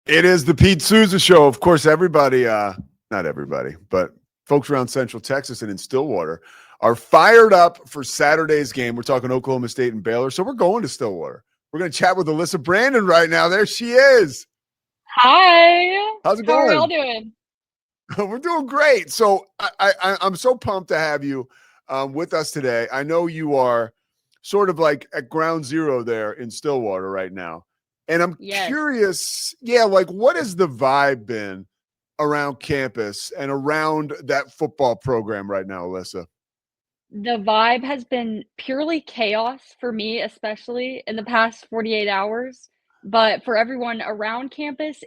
It is the Pete Sousa Show. Of course, everybody, not everybody, but folks around Central Texas and in Stillwater are fired up for Saturday's game. We're talking Oklahoma State and Baylor, so we're going to Stillwater. We're going to chat with Alyssa Brandon right now. There she is. Hi. How's it How are y'all going? doing? We're doing great. So I'm so pumped to have you with us today. I know you are sort of like at ground zero there in Stillwater right now. And I'm Yes. curious, like what has the vibe been around campus and around that football program right now, Alyssa? The vibe has been purely chaos for me, especially in the past 48 hours. But for everyone around campus,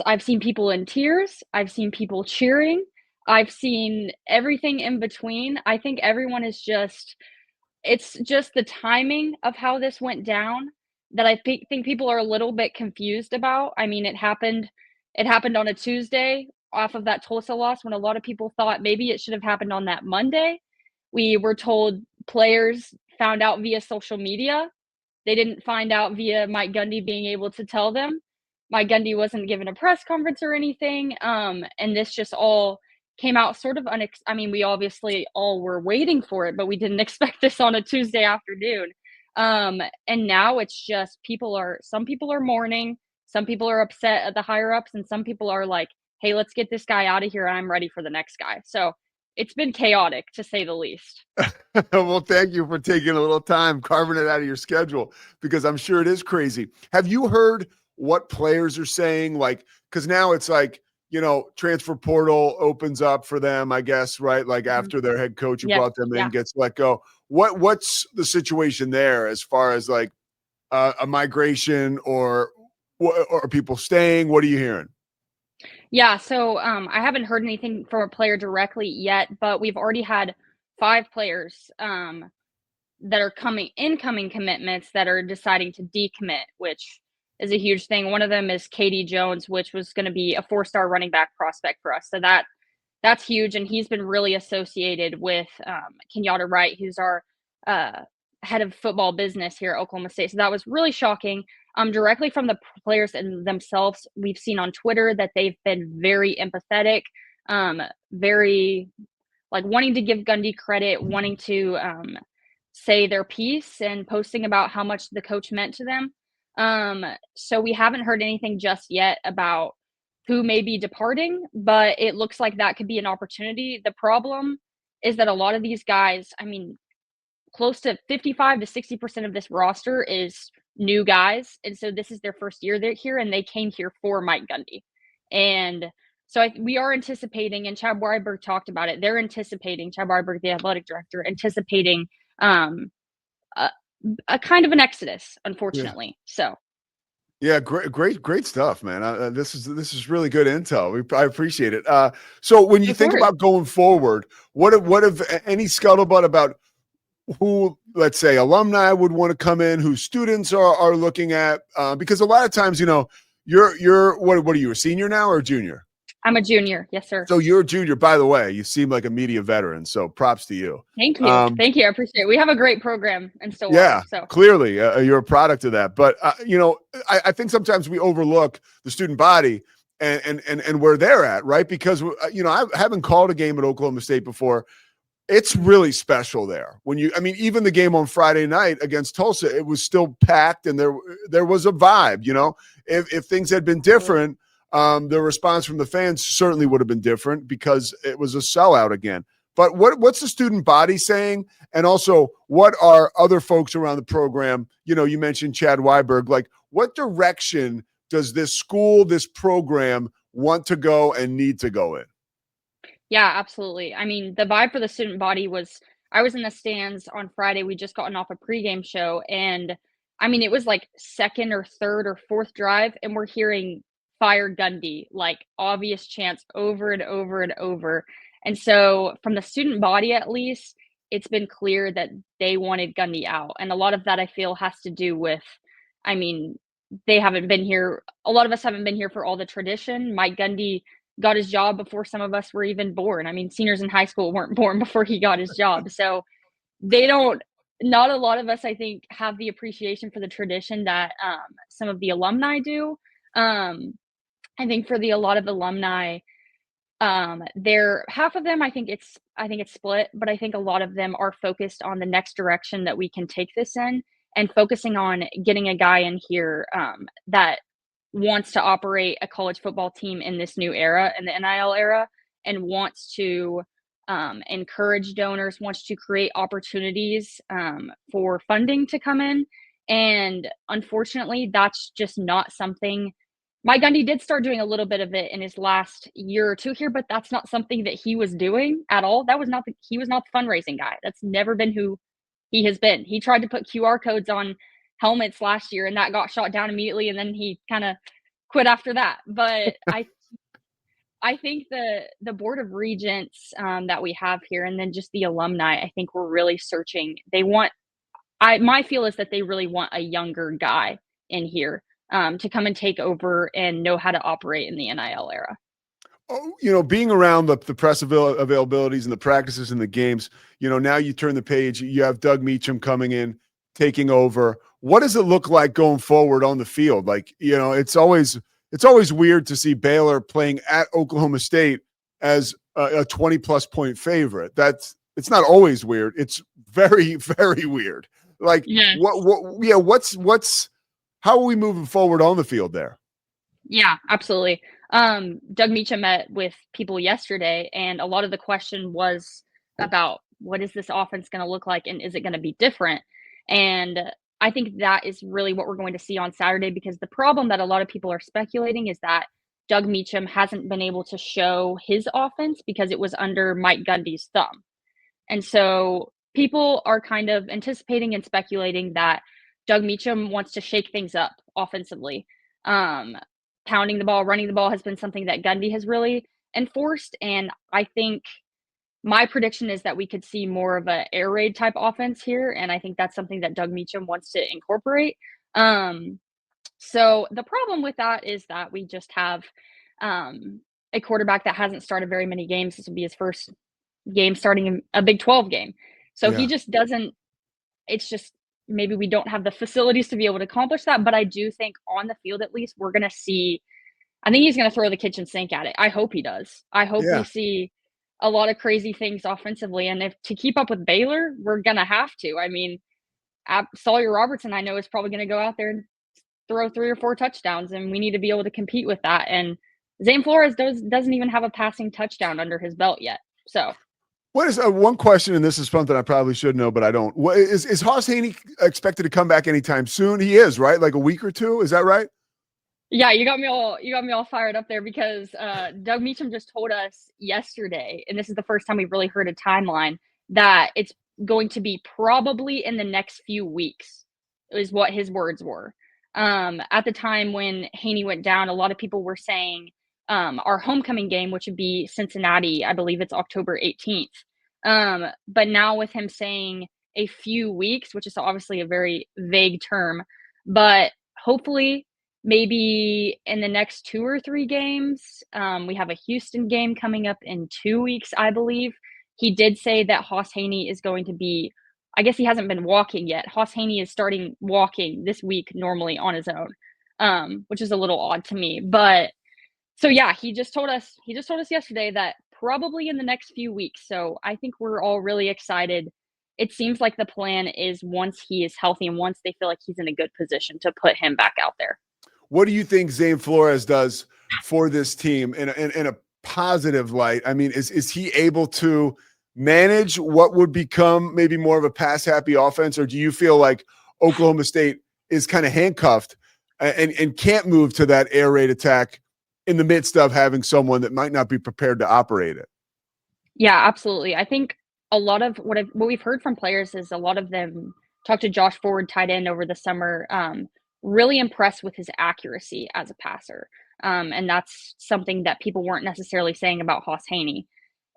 I've seen people in tears, I've seen people cheering, I've seen everything in between. I think everyone is it's just the timing of how this went down that I think people are a little bit confused about. I mean, it happened on a Tuesday off of that Tulsa loss when a lot of people thought maybe it should have happened on that Monday. We were told players found out via social media. They didn't find out via Mike Gundy being able to tell them. Mike Gundy wasn't given a press conference or anything, and this just all came out sort of I mean, we obviously all were waiting for it, but we didn't expect this on a Tuesday afternoon. And now it's just some people are mourning, some people are upset at the higher ups, and some people are like, "Hey, let's get this guy out of here. I'm ready for the next guy." So it's been chaotic to say the least. Well, thank you for taking a little time carving it out of your schedule because I'm sure it is crazy. Have you heard what players are saying? Like, because now it's like, transfer portal opens up for them, I guess, right? Like Mhm. after their head coach who Yes, brought them in yeah. gets let go. What's the situation there as far as like a migration or people staying? What are you hearing? Yeah, so, I haven't heard anything from a player directly yet, but we've already had 5 players, that are incoming commitments that are deciding to decommit, which is a huge thing. One of them is Katie Jones, which was gonna be a four-star running back prospect for us, so that's huge, and he's been really associated with, Kenyatta Wright, who's our, uh, head of football business here at Oklahoma State, so that was really shocking. Directly from the players and themselves, we've seen on Twitter that they've been very empathetic, very, like, wanting to give Gundy credit, wanting to, say their piece and posting about how much the coach meant to them. So we haven't heard anything just yet about who may be departing, but it looks like that could be an opportunity. The problem is that a lot of these guys, I mean, close to 55 to 60% of this roster is new guys. And so this is their first year they're here and they came here for Mike Gundy. And so we are anticipating, and Chad Weiberg talked about it. Chad Weiberg, the athletic director, anticipating um, a, a kind of an exodus, Yeah. unfortunately. So Yeah, great stuff, man. This is really good intel. I appreciate it. So when you of think course. about going forward, what if any scuttlebutt about who, let's say, alumni would want to come in, who students are looking at? Because a lot of times, you're what are you, a senior now or a junior? I'm a junior. Yes, sir. So you're a junior. By the way, you seem like a media veteran, so props to you. Thank you. Um, Thank you. I appreciate it. We have a great program in Stillwater. Yeah, So clearly you're a product of that. But I think sometimes we overlook the student body and where they're at, right? Because I haven't called a game at Oklahoma State before. It's really special there. Even the game on Friday night against Tulsa, it was still packed and there was a vibe. If things had been absolutely. different, the response from the fans certainly would have been different because it was a sellout again. But what's the student body saying? And also, what are other folks around the program? You mentioned Chad Weiberg. Like, what direction does this school, this program want to go and need to go in? Yeah, absolutely. I mean, the vibe for the student body was I was in the stands on Friday. We just gotten off a pregame show, and I mean, it was like second or third or fourth drive, and we're hearing "Fire Gundy" like obvious chants over and over and over. And so, from the student body, at least, it's been clear that they wanted Gundy out, and a lot of that I feel has to do with, I mean, they haven't been here. A lot of us haven't been here for all the tradition. Mike Gundy got his job before some of us were even born. I mean, seniors in high school weren't born before he got his job. So they don't not a lot of us, I think, have the appreciation for the tradition that some of the alumni do. I think for a lot of alumni, they're half of them, I think it's split, but I think a lot of them are focused on the next direction that we can take this in, and focusing on getting a guy in here, that wants to operate a college football team in this new era, in the NIL era, and wants to, encourage donors, wants to create opportunities, for funding to come in, and unfortunately, that's just not something. Mike Gundy did start doing a little bit of it in his last year or 2 here, but that's not something that he was doing at all. That was not the He was not the fundraising guy. That's never been who he has been. He tried to put QR codes on helmets last year, and that got shot down immediately, and then he kinda quit after that. But I think the board of regents, that we have here, and then just the alumni, I think we're really searching. They want I My feel is that they really want a younger guy in here, to come and take over and know how to operate in the NIL era. Oh, being around the press availabilities and the practices and the games, now you turn the page, you have Doug Meacham coming in, taking over. What does it look like going forward on the field? Like, it's always weird to see Baylor playing at Oklahoma State as a 20 plus point favorite. It's not always weird. It's very, very weird. Like Yes. yeah, what's how are we moving forward on the field there? Yeah, absolutely. Doug Meacham met with people yesterday, and a lot of the question was about what is this offense going to look like, and is it going to be different? And I think that is really what we're going to see on Saturday, because the problem that a lot of people are speculating is that Doug Meacham hasn't been able to show his offense because it was under Mike Gundy's thumb. And so people are kind of anticipating and speculating that Doug Meacham wants to shake things up offensively. Um, Pounding the ball, running the ball has been something that Gundy has really enforced. And I think my prediction is that we could see more of a air raid type offense here. And I think that's something that Doug Meacham wants to incorporate. Um, so the problem with that is that we just have a quarterback that hasn't started very many games. This will be his first game starting in a Big 12 game. So he Yeah. just doesn't it's just maybe we don't have the facilities to be able to accomplish that, but I do think on the field at least we're gonna see. I think he's gonna throw the kitchen sink at it. I hope he does. I hope we Yeah. see a lot of crazy things offensively, and if to keep up with Baylor, we're gonna have to. I mean, Sawyer Robertson, I know, is probably gonna go out there and throw 3 or 4 touchdowns, and we need to be able to compete with that, and Zane Flores doesn't even have a passing touchdown under his belt yet. So What is one question, and this is something I probably should know, but I don't. What is Haas Haney expected to come back anytime soon? He is, right? Like a week or two. Is that right? yeah, you got me all fired up there, because Doug Meacham just told us yesterday, and this is the first time we've really heard a timeline, that it's going to be probably in the next few weeks, is what his words were. At the time when Haney went down, a lot of people were saying our homecoming game, which would be Cincinnati, I believe it's October 18th. But now with him saying a few weeks, which is obviously a very vague term, but hopefully maybe in the next 2 or 3 games. We have a Houston game coming up in 2 weeks, I believe. He did say that Haas Haney is going to be. I guess he hasn't been walking yet. Haas Haney is starting walking this week normally on his own, which is a little odd to me. But so yeah, he just told us yesterday that probably in the next few weeks. So I think we're all really excited. It seems like the plan is once he is healthy and once they feel like he's in a good position to put him back out there. What do you think Zane Flores does for this team in a positive light? I mean, is he able to manage what would become maybe more of a pass happy offense, or do you feel like Oklahoma State is kind of handcuffed and can't move to that air raid attack in the midst of having someone that might not be prepared to operate it? Yeah, absolutely. I think a lot of what we've heard from players is a lot of them talked to Josh Ford, tight end, over the summer, really impressed with his accuracy as a passer. And that's something that people weren't necessarily saying about Haas Haney.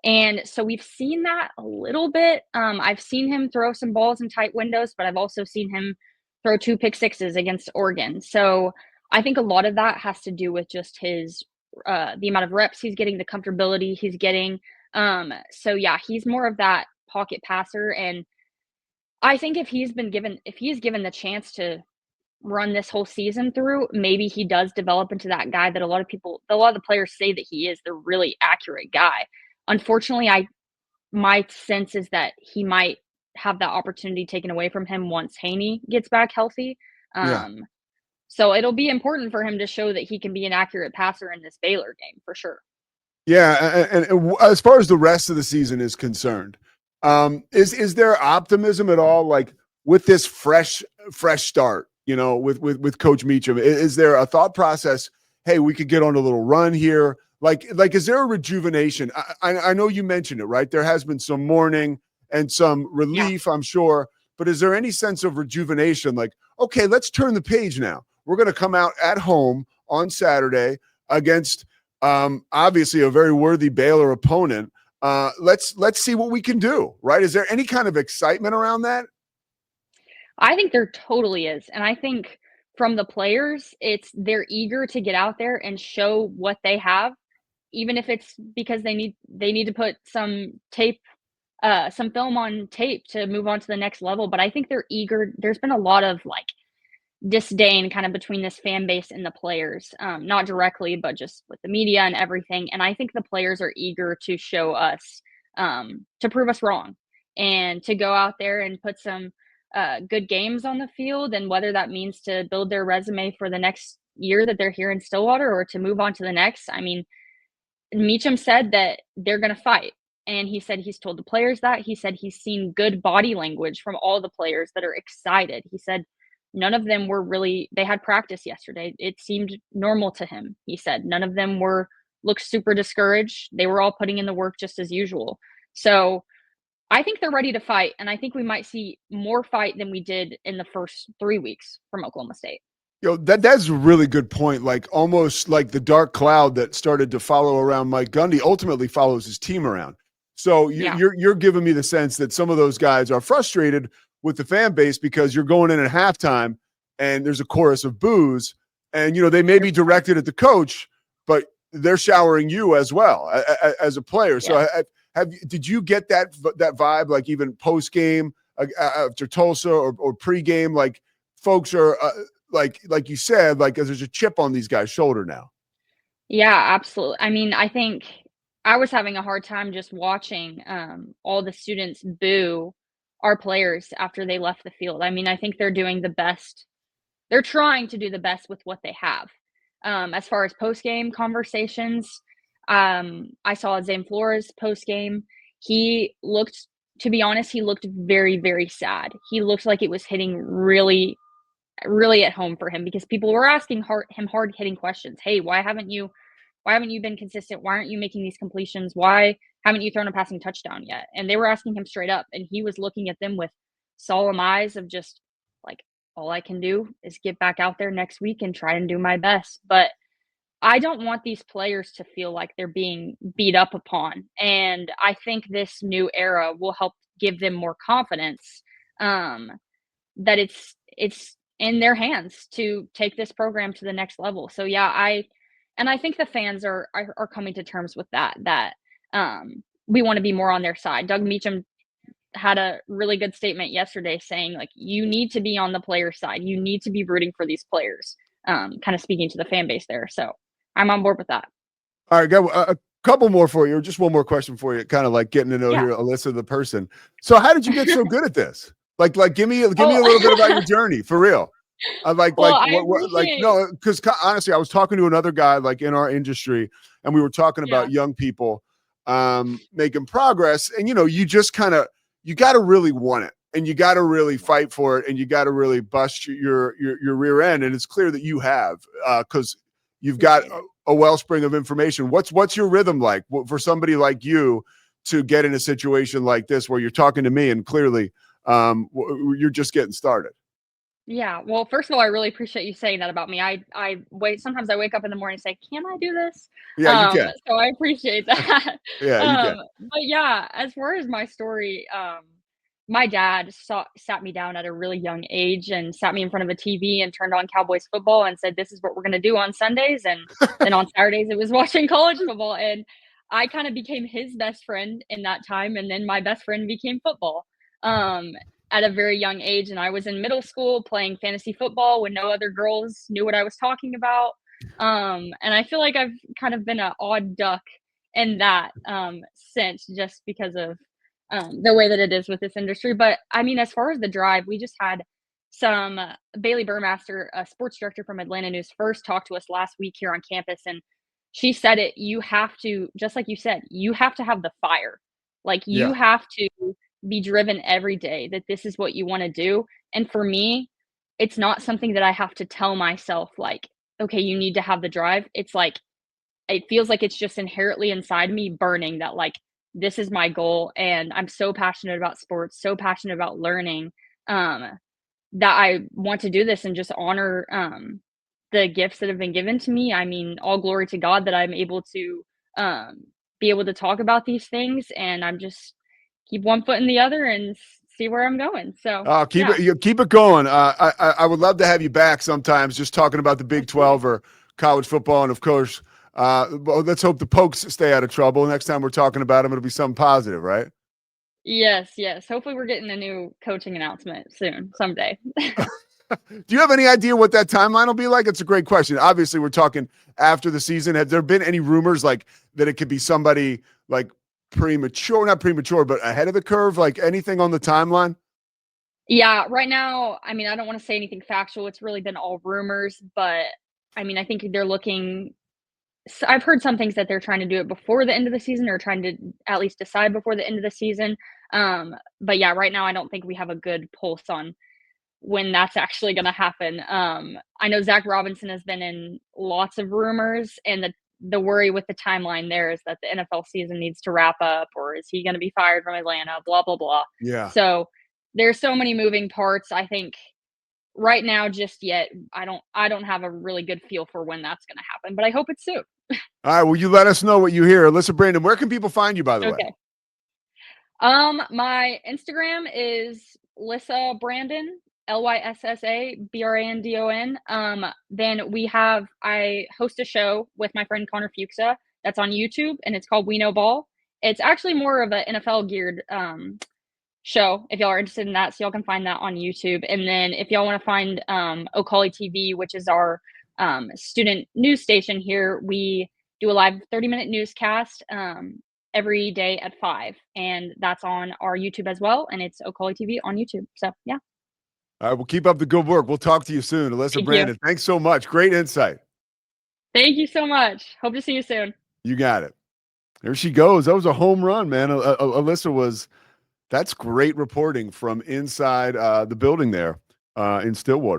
And so we've seen that a little bit. I've seen him throw some balls in tight windows, but I've also seen him throw 2 pick sixes against Oregon. So I think a lot of that has to do with just his the amount of reps he's getting, the comfortability he's getting. So yeah, he's more of that pocket passer, and I think if he's given the chance to run this whole season through, maybe he does develop into that guy that a lot of the players say that he is, the really accurate guy. Unfortunately, my sense is that he might have that opportunity taken away from him once Haney gets back healthy. Yeah. So it'll be important for him to show that he can be an accurate passer in this Baylor game for sure. Yeah, and as far as the rest of the season is concerned, is there optimism at all, like with this fresh start? You know, with Coach Meacham, is there a thought process? Hey, we could get on a little run here. Like, is there a rejuvenation? I know you mentioned it, right? There has been some mourning and some Yeah. relief, I'm sure. But is there any sense of rejuvenation? Like, okay, let's turn the page now. We're going to come out at home on Saturday against obviously a very worthy Baylor opponent. Let's see what we can do, right? Is there any kind of excitement around that? I think there totally is. And I think from the players, they're eager to get out there and show what they have, even if it's because they need to put some film on tape to move on to the next level. But I think they're eager. There's been a lot of like disdain kind of between this fan base and the players, not directly, but just with the media and everything. And I think the players are eager to show us, to prove us wrong, and to go out there and put some good games on the field. And whether that means to build their resume for the next year that they're here in Stillwater or to move on to the next. I mean, Meacham said that they're going to fight. And he said he's told the players that. He said he's seen good body language from all the players that are excited. He said none of them were really, they had practice yesterday. It seemed normal to him. He said none of them looked super discouraged. They were all putting in the work just as usual. So I think they're ready to fight. And I think we might see more fight than we did in the first 3 weeks from Oklahoma State. That's a really good point. Like almost like the dark cloud that started to follow around Mike Gundy ultimately follows his team around. So Yeah. you're giving me the sense that some of those guys are frustrated with the fan base because you're going in at halftime and there's a chorus of boos, and they may be directed at the coach, but they're showering you as well as a player. So did you get that vibe, like even post game after Tulsa or pre-game, like folks are like you said, like there's a chip on these guys' shoulder now? Yeah, absolutely. I mean, I think I was having a hard time just watching all the students boo our players after they left the field. I mean, I think they're doing the best. They're trying to do the best with what they have. As far as post game conversations, I saw Zane Flores post game. He looked, to be honest, he looked very, very sad. He looked like it was hitting really, really at home for him because people were asking him hard hitting questions. Hey, why haven't you been consistent? Why aren't you making these completions? Why haven't you thrown a passing touchdown yet? And they were asking him straight up, and he was looking at them with solemn eyes of just like, all I can do is get back out there next week and try and do my best. But I don't want these players to feel like they're being beat up upon. And I think this new era will help give them more confidence, um, that it's in their hands to take this program to the next level. So yeah, I think the fans are coming to terms with that we want to be more on their side. Doug Meacham had a really good statement yesterday saying like you need to be on the player side. You need to be rooting for these players. Kind of speaking to the fan base there. So I'm on board with that. All right, got a couple more for you, or just one more question for you, kind of like getting to know Yeah. here Alyssa the person. So how did you get so good at this? Like give me a Oh, little bit about your journey for real. I well, I what like appreciate. no, because honestly, I was talking to another guy like in our industry, and we were talking Yeah. about young people making progress, and you just kind of you got to really want it, and you got to really fight for it, and you got to really bust your rear end, and it's clear that you have because you've got a wellspring of information. What's your rhythm like for somebody like you to get in a situation like this where you're talking to me and clearly you're just getting started? Yeah. Well, first of all, I really appreciate you saying that about me. I wait. Sometimes I wake up in the morning and say, "Can I do this?" Yeah, you can. So I appreciate that. Yeah, you can. But yeah, as far as my story, my dad sat me down at a really young age and sat me in front of a TV and turned on Cowboys football and said, "This is what we're going to do on Sundays." And then on Saturdays, it was watching college football. And I kind of became his best friend in that time. And then my best friend became football. Um, at a very young age, and I was in middle school playing fantasy football when no other girls knew what I was talking about. And I feel like I've kind of been an odd duck in that since, just because of the way that it is with this industry. But I mean, as far as the drive, we just had some Bailey Burmaster, a sports director from Atlanta News, first talk to us last week here on campus, and she said it. You have to, just like you said, you have to have the fire. Like you Yeah. have to be driven every day that this is what you want to do. And for me, it's not something that I have to tell myself like, okay, you need to have the drive. It's like it feels like it's just inherently inside me burning that like this is my goal, and I'm so passionate about sports, so passionate about learning, that I want to do this and just honor the gifts that have been given to me. I mean, all glory to God that I'm able to um be able to talk about these things, and I'm just keep one foot in the other and see where I'm going. So, Keep yeah, it, keep it going. I would love to have you back sometimes, just talking about the Big absolutely. 12 or college football, and of course, well, let's hope the Pokes stay out of trouble. Next time we're talking about them, it'll be something positive, right? Yes, yes. Hopefully we're getting a new coaching announcement soon, someday. Do you have any idea what that timeline will be like? It's a great question. Obviously, we're talking after the season. Have there been any rumors like that it could be somebody like premature, not premature, but ahead of the curve? Like anything on the timeline? Yeah, right now, I mean, I don't wanna say anything factual, it's really been all rumors, but, I mean, I think they're looking I've heard some things that they're trying to do it before the end of the season, or trying to at least decide before the end of the season, but yeah, right now, I don't think we have a good pulse on when that's actually gonna happen. I know Zach Robinson has been in lots of rumors, and the worry with the timeline there is that the NFL season needs to wrap up, or is he gonna be fired from Atlanta, blah, blah, blah. Yeah. So, there's so many moving parts. I think right now, just yet, I don't have a really good feel for when that's gonna happen, but I hope it's soon. All right. Well, you let us know what you hear. Alyssa Brandon, where can people find you, by the way? Okay. My Instagram is Lyssa Brandon, LYSSABRANDON. Then I host a show with my friend Connor Fuchsa that's on YouTube, and it's called We Know Ball. It's actually more of an NFL geared show if y'all are interested in that. So y'all can find that on YouTube. And then if y'all want to find Ocali TV, which is our student news station here, we do a live 30-minute newscast every day at 5. And that's on our YouTube as well. And it's Ocali TV on YouTube. So yeah, All right. Well, keep up the good work. We'll talk to you soon. Alyssa thank you. Brandon, thanks so much. Great insight. Thank you so much. Hope to see you soon. You got it. There she goes. That was a home run, man. Alyssa was, that's great reporting from inside the building there in Stillwater.